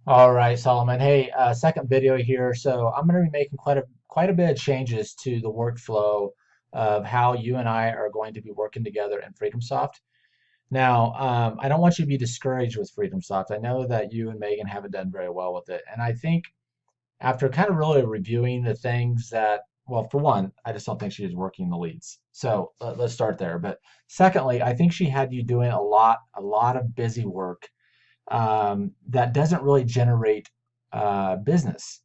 All right, Solomon. Hey, second video here. So I'm going to be making quite a bit of changes to the workflow of how you and I are going to be working together in FreedomSoft. Now, I don't want you to be discouraged with FreedomSoft. I know that you and Megan haven't done very well with it, and I think after kind of really reviewing the things that, well, for one, I just don't think she was working the leads. So let's start there. But secondly, I think she had you doing a lot of busy work that doesn't really generate business.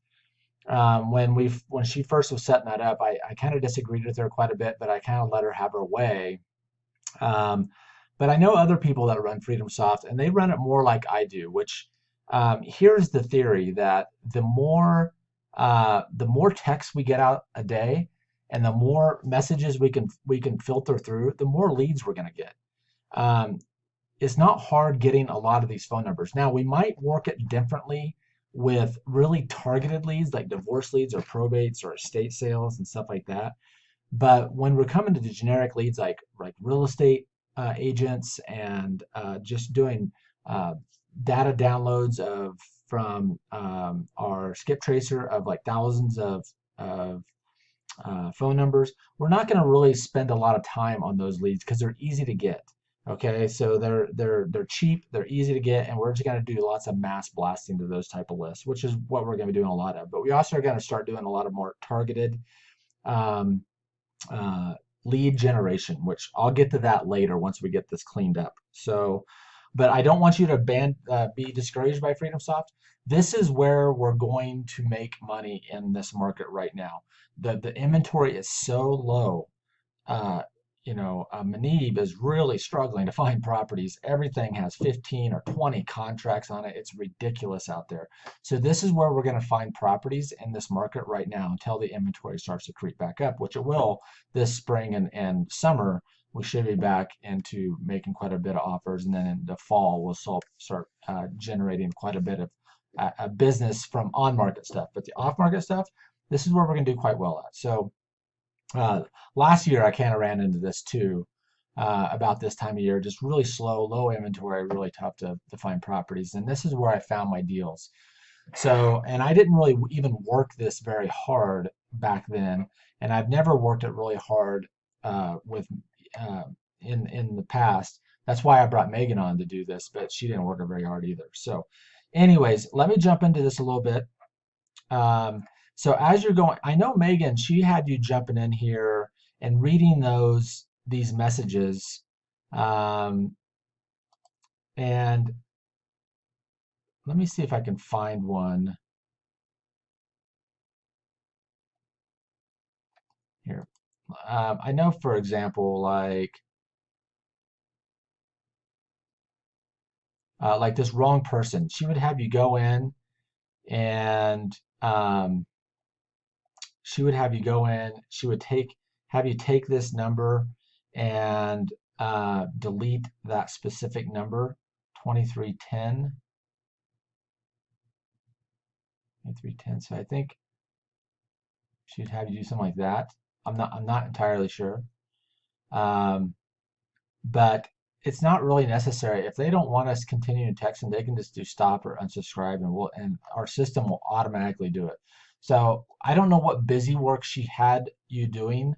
When she first was setting that up, I kind of disagreed with her quite a bit, but I kind of let her have her way. Um, but I know other people that run FreedomSoft, and they run it more like I do. Which here's the theory that the more text we get out a day, and the more messages we can filter through, the more leads we're going to get. Um, it's not hard getting a lot of these phone numbers. Now, we might work it differently with really targeted leads like divorce leads or probates or estate sales and stuff like that. But when we're coming to the generic leads like real estate agents and just doing uh, data downloads of from our skip tracer of like thousands of phone numbers, we're not going to really spend a lot of time on those leads because they're easy to get. Okay, so they're cheap, they're easy to get, and we're just going to do lots of mass blasting to those type of lists, which is what we're going to be doing a lot of. But we also are going to start doing a lot of more targeted um, uh, lead generation, which I'll get to that later once we get this cleaned up. So, but I don't want you to be discouraged by FreedomSoft. This is where we're going to make money in this market right now. The inventory is so low. uh, Manib is really struggling to find properties. Everything has 15 or 20 contracts on it. It's ridiculous out there. So this is where we're going to find properties in this market right now until the inventory starts to creep back up, which it will this spring and summer. We should be back into making quite a bit of offers, and then in the fall we'll start generating quite a bit of business from on-market stuff. But the off-market stuff, this is where we're going to do quite well at. So uh, last year, I kind of ran into this too, about this time of year, just really slow, low inventory, really tough to find properties. And this is where I found my deals. So, and I didn't really even work this very hard back then, and I've never worked it really hard with uh, in the past. That's why I brought Megan on to do this, but she didn't work it very hard either. So, anyways, let me jump into this a little bit. Um, so as you're going, I know Megan, she had you jumping in here and reading these messages. Um, and let me see if I can find one here. I know, for example, like this wrong person, she would have you go in and she would have you go in. She would have you take this number and delete that specific number, 2310. 310. So I think she'd have you do something like that. I'm not entirely sure. Um, but it's not really necessary. If they don't want us continuing texting, they can just do stop or unsubscribe, and our system will automatically do it. So I don't know what busy work she had you doing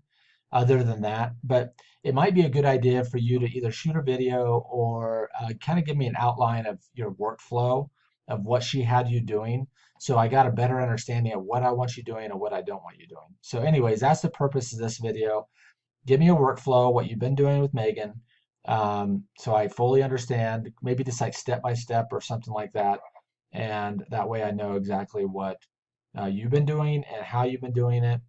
other than that, but it might be a good idea for you to either shoot a video or kind of give me an outline of your workflow of what she had you doing. So I got a better understanding of what I want you doing and what I don't want you doing. So anyways, that's the purpose of this video. Give me a workflow, what you've been doing with Megan, so I fully understand, maybe just like step by step or something like that. And that way I know exactly what you've been doing and how you've been doing it.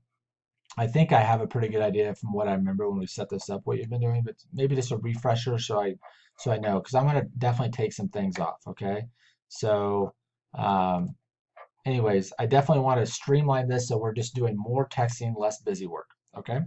I think I have a pretty good idea from what I remember when we set this up what you've been doing, but maybe just a refresher so I know because I'm gonna definitely take some things off. Okay, so um, anyways, I definitely want to streamline this so we're just doing more texting, less busy work. Okay.